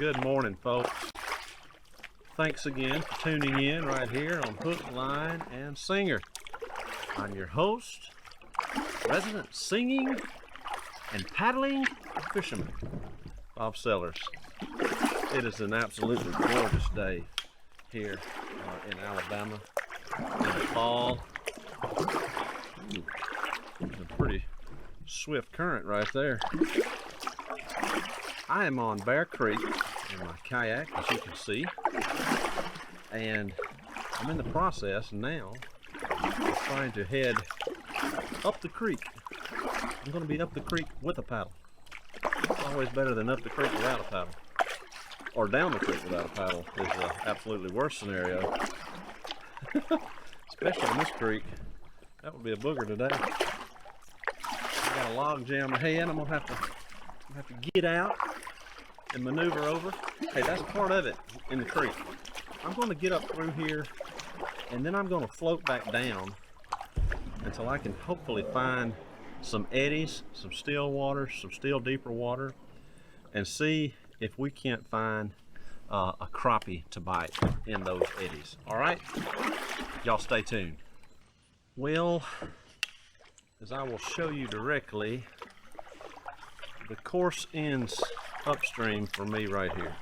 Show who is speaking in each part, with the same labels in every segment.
Speaker 1: Good morning, folks. Thanks again for tuning in right here on Hook, Line, and Singer. I'm your host, resident singing and paddling fisherman, Bob Sellers. It is an absolutely gorgeous day here in Alabama in the fall. Ooh, there's a pretty swift current right there. I am on Bear Creek in my kayak, as you can see, and I'm in the process now of trying to head up the creek. I'm going to be up the creek with a paddle. It's always better than up the creek without a paddle. Or down the creek without a paddle is the absolutely worst scenario. Especially in this creek. That would be a booger today. I got a log jam ahead. I'm gonna have to get out and maneuver over. Hey, that's part of it in the creek. I'm going to get up through here, and then I'm going to float back down until I can hopefully find some eddies, some still water, some still deeper water, and see if we can't find a crappie to bite in those eddies. All right, y'all stay tuned. Well, as I will show you directly, the course ends upstream for me right here.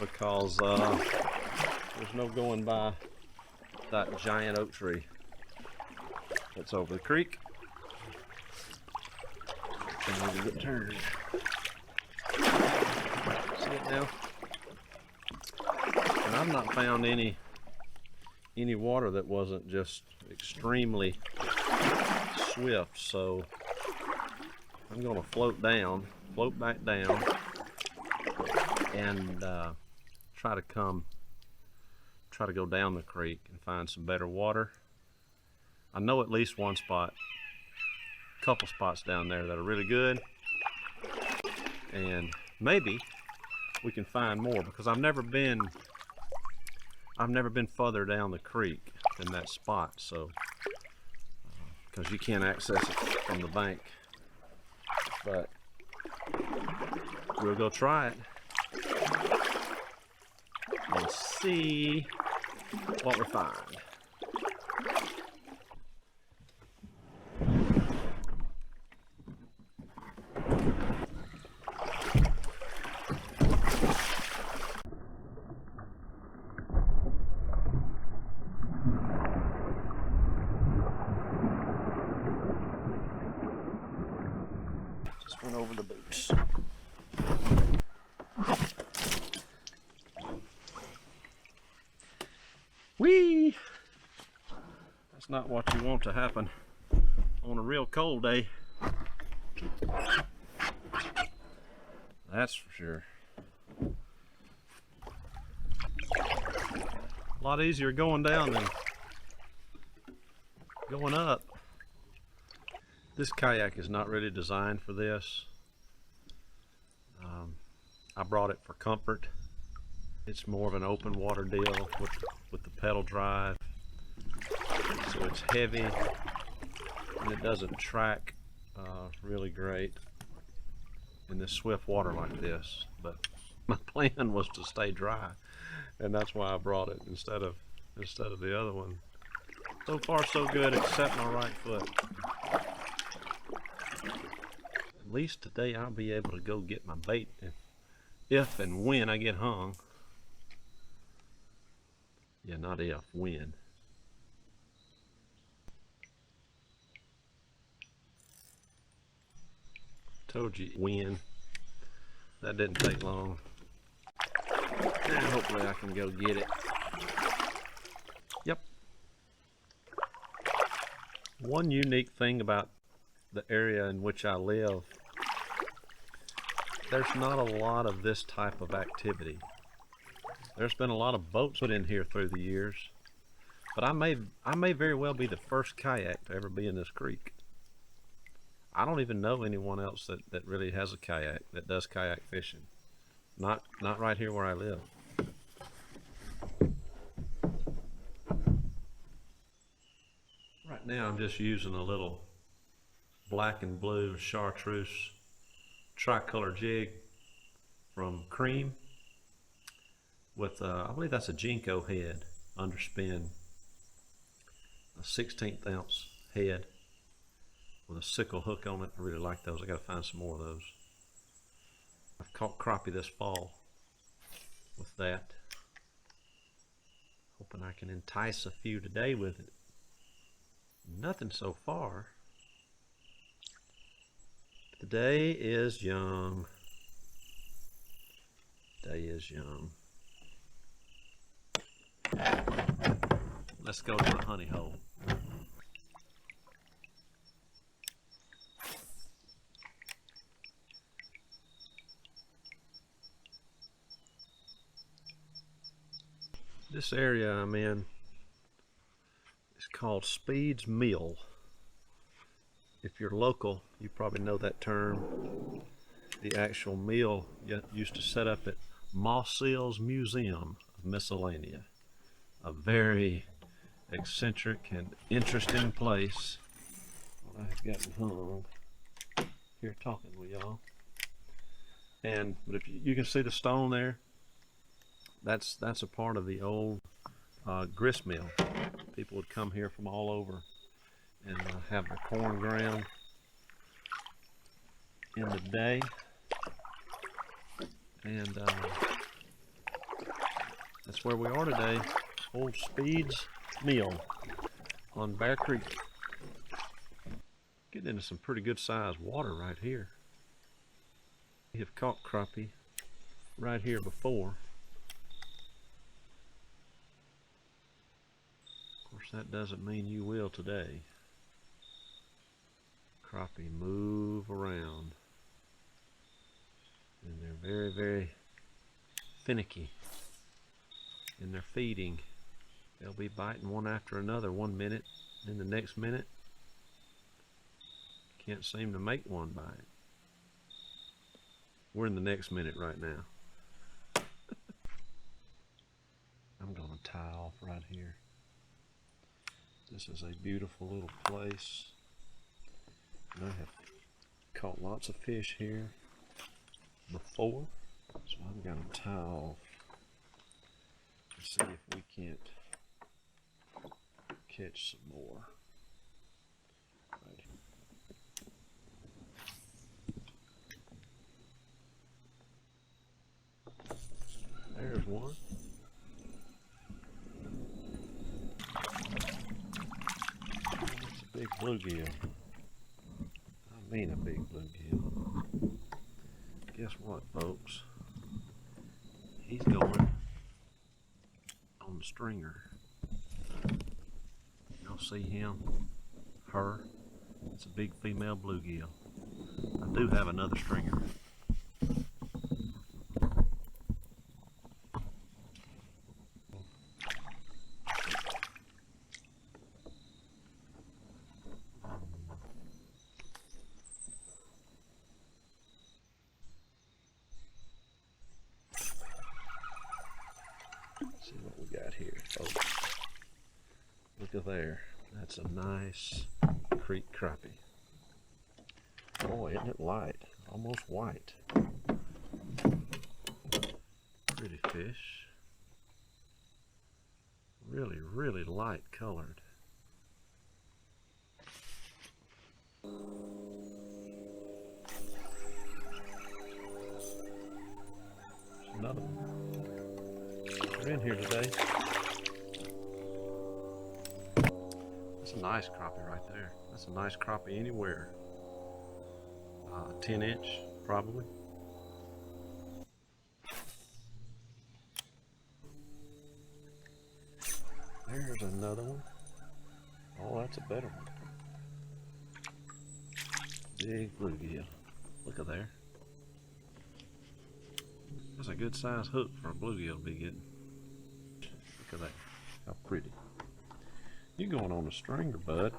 Speaker 1: Because there's no going by that giant oak tree that's over the creek. And we can get turned. See it now? And I've not found any water that wasn't just extremely swift, so I'm going to float back down, and try to go down the creek and find some better water. I know at least one spot, a couple spots down there that are really good, and maybe we can find more, because I've never been further down the creek than that spot, so because you can't access it from the bank. But we'll go try it and see what we find. Just went over the boots. Whee! That's not what you want to happen on a real cold day. That's for sure. A lot easier going down than going up. This kayak is not really designed for this. I brought it for comfort. It's more of an open water deal with the pedal drive. So it's heavy and it doesn't track really great in this swift water like this. But my plan was to stay dry, and that's why I brought it instead of the other one. So far so good, except my right foot. At least today I'll be able to go get my bait if and when I get hung. Yeah, not if, when. Told you when. That didn't take long. And hopefully I can go get it. Yep. One unique thing about the area in which I live, there's not a lot of this type of activity. There's been a lot of boats put in here through the years, but I may very well be the first kayak to ever be in this creek. I don't even know anyone else that really has a kayak, that does kayak fishing. Not right here where I live. Right now I'm just using a little black and blue chartreuse tricolor jig from Cream with I believe that's a Jinko head, underspin, a 1/16 ounce head with a sickle hook on it. I really like those. I gotta find some more of those. I've caught crappie this fall with that. Hoping I can entice a few today with it. Nothing so far. The day is young. Day is young. Let's go to the honey hole. This area I'm in is called Speed's Mill. If you're local, you probably know that term. The actual mill used to set up at Moss Seal's Museum of Miscellanea. A very eccentric and interesting place. Well, I've gotten hung here talking with y'all. But if you can see the stone there, that's a part of the old grist mill. People would come here from all over and have their corn ground in the day. And that's where we are today. Old Speed's Mill on Bear Creek. Getting into some pretty good sized water right here. We have caught crappie right here before. Of course, that doesn't mean you will today. Crappie move around, and they're very, very finicky in their feeding. They'll be biting one after another 1 minute, then the next minute can't seem to make one bite. We're in the next minute right now. I'm gonna tie off right here. This is a beautiful little place. And I have caught lots of fish here before, so I'm gonna tie off and see if we can't catch some more. Right here. There's one. It's a big bluegill. I mean a big bluegill. Guess what, folks? He's going on the stringer. Y'all see him? Her? It's a big female bluegill. I do have another stringer. See what we got here, folks. Look at there. That's a nice creek crappie. Boy, isn't it light? Almost white. Pretty fish. Really, really light colored. There's another one. We're in here today. That's a nice crappie right there. That's a nice crappie anywhere. 10-inch probably. There's another one. Oh, that's a better one. Big bluegill. Look at there. That's a good size hook for a bluegill to be getting. Look at that. How pretty. You're going on a stringer, bud.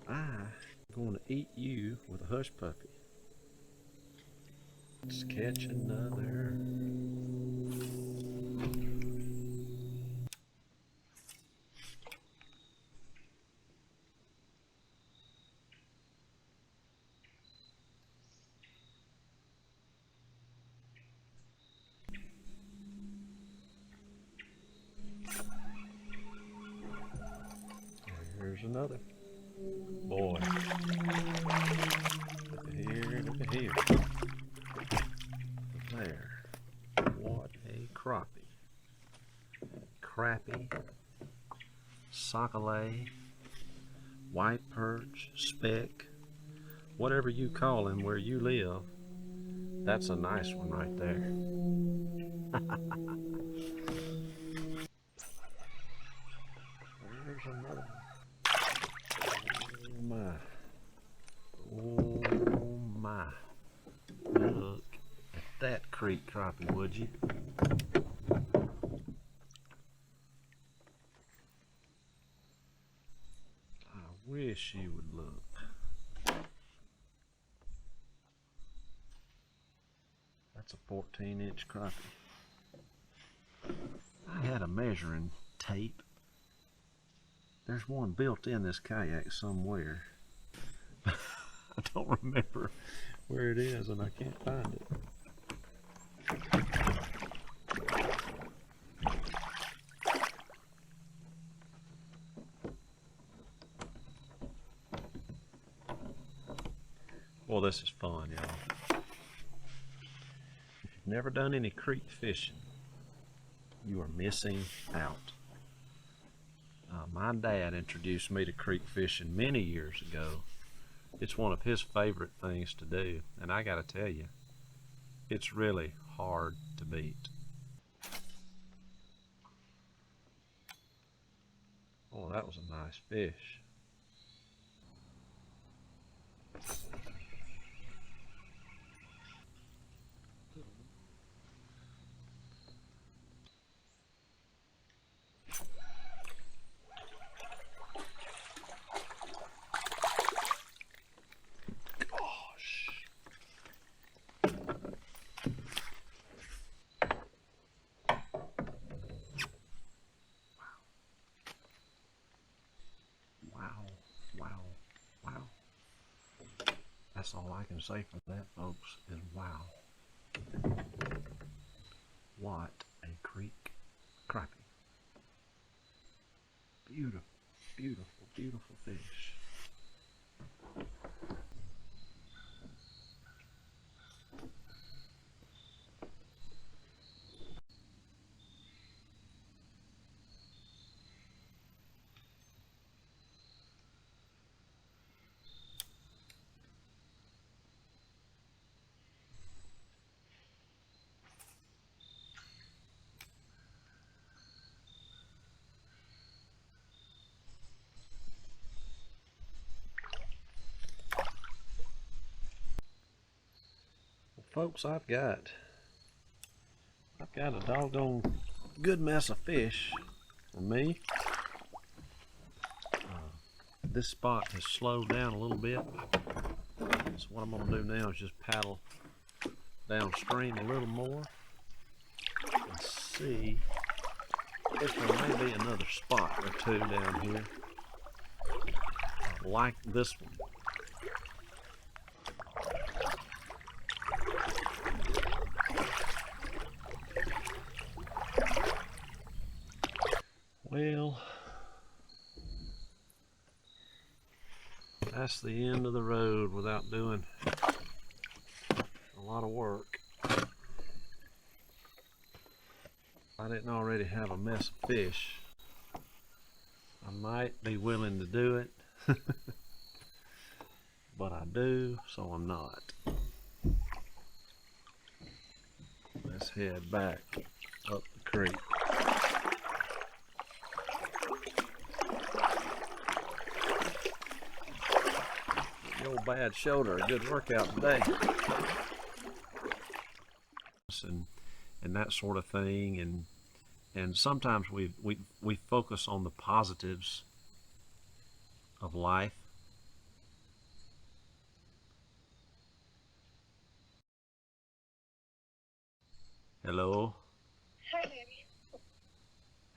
Speaker 1: I'm going to eat you with a hush puppy. Let's catch another. another. Boy. Look at here, look at here. There. What a crappie. Crappie, sockeye, white perch, speck, whatever you call him where you live. That's a nice one right there. There's another one. Oh my. Look at that creek crappie, would you? I wish you would look. That's a 14-inch crappie. I had a measuring tape. There's one built in this kayak somewhere. I don't remember where it is and I can't find it. Well, this is fun, y'all. If you've never done any creek fishing, you are missing out. My dad introduced me to creek fishing many years ago. It's one of his favorite things to do, and I gotta tell you, it's really hard to beat. Oh, that was a nice fish. That's all I can say for that, folks, is wow. What a creek crappie. Beautiful, beautiful, beautiful fish. Folks, I've got a doggone good mess of fish for me. This spot has slowed down a little bit, so what I'm going to do now is just paddle downstream a little more and see if there may be another spot or two down here like this one. Well, that's the end of the road without doing a lot of work. If I didn't already have a mess of fish, I might be willing to do it, but I do, so I'm not. Let's head back up the creek. Old bad shoulder, a good workout today. And that sort of thing, and sometimes we focus on the positives of life. Hello.
Speaker 2: Hey, Eddie.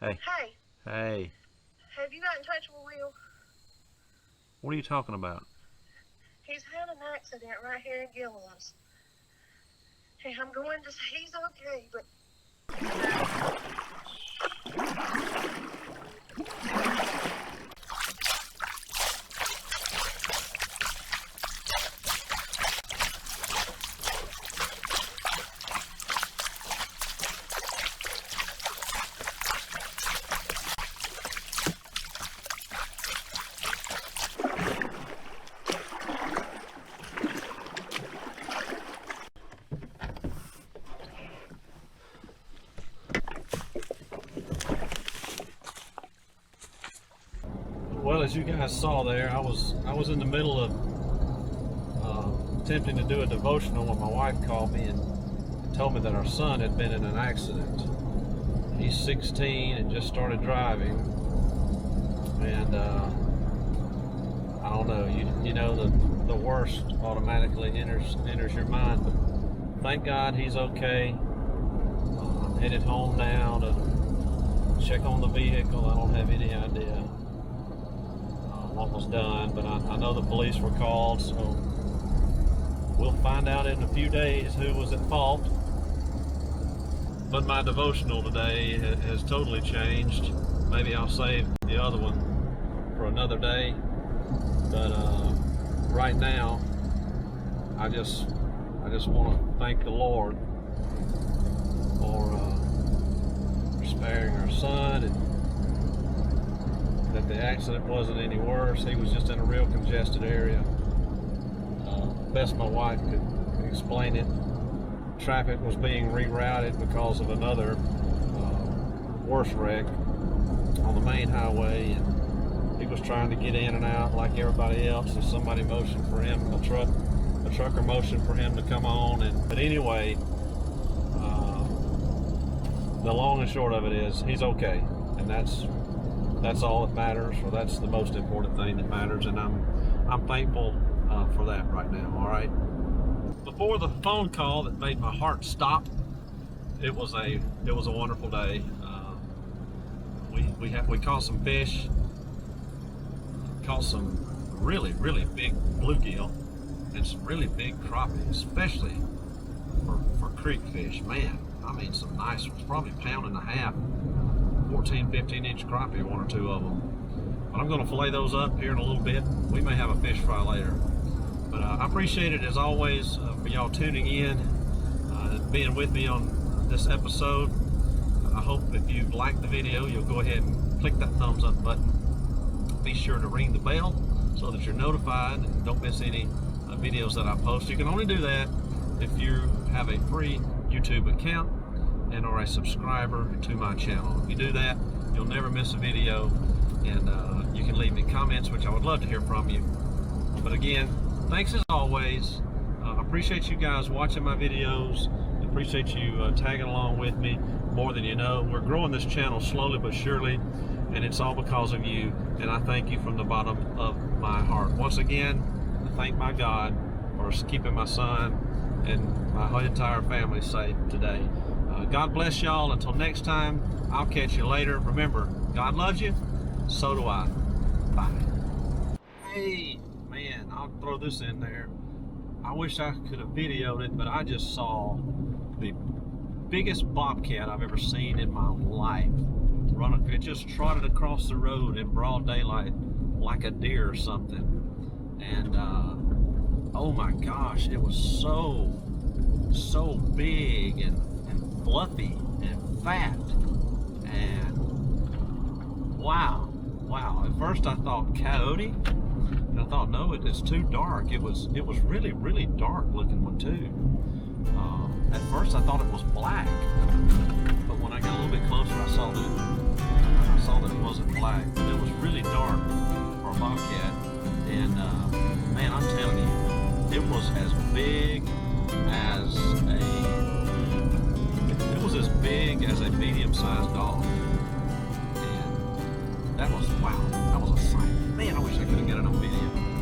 Speaker 1: Hey.
Speaker 2: Hey.
Speaker 1: Hey.
Speaker 2: Have you got in touch with Will?
Speaker 1: What are you talking about?
Speaker 2: He's had an accident right here in Gilliam's. Hey, I'm going to say he's okay, but...
Speaker 1: as you guys saw there, I was in the middle of attempting to do a devotional when my wife called me and told me that our son had been in an accident. He's 16 and just started driving, and I don't know. You know the worst automatically enters your mind, but thank God he's okay. I'm headed home now to check on the vehicle. I don't have any idea what was done, but I know the police were called, so we'll find out in a few days who was at fault. But my devotional today has totally changed. Maybe I'll save the other one for another day, but right now I just want to thank the Lord for sparing our son, and that the accident wasn't any worse. He was just in a real congested area. Best my wife could explain it, traffic was being rerouted because of another worse wreck on the main highway, and he was trying to get in and out like everybody else, and somebody motioned for him, a trucker motioned for him to come on. But anyway, the long and short of it is he's okay, and that's all that matters, or that's the most important thing that matters, and I'm thankful for that right now. All right. Before the phone call that made my heart stop, it was a wonderful day. We caught some fish, caught some really big bluegill, and some really big crappie, especially for creek fish. Man, I mean, some nice ones, probably a pound and a half, 14-15 inch crappie, one or two of them. But I'm going to fillet those up here in a little bit. We may have a fish fry later. But I appreciate it as always for y'all tuning in, being with me on this episode. I hope if you liked the video, you'll go ahead and click that thumbs up button. Be sure to ring the bell so that you're notified and don't miss any videos that I post. You can only do that if you have a free YouTube account and are a subscriber to my channel. If you do that, you'll never miss a video, and you can leave me comments, which I would love to hear from you. But again, thanks as always. I appreciate you guys watching my videos. I appreciate you tagging along with me more than you know. We're growing this channel slowly but surely, and it's all because of you, and I thank you from the bottom of my heart. Once again, I thank my God for keeping my son and my entire family safe today. God bless y'all. Until next time, I'll catch you later. Remember, God loves you, so do I. Bye. Hey, man, I'll throw this in there. I wish I could have videoed it, but I just saw the biggest bobcat I've ever seen in my life. It just trotted across the road in broad daylight like a deer or something. And oh my gosh, it was so big and fluffy and fat, and wow. At first I thought coyote, and I thought, no, it's too dark. It was really dark looking one too. At first I thought it was black, but when I got a little bit closer, I saw that it wasn't black. It was really dark for a bobcat, and man, I'm telling you, it was as big as a medium-sized dog, and that was, wow, that was a sight. Man, I wish I could have got it on video.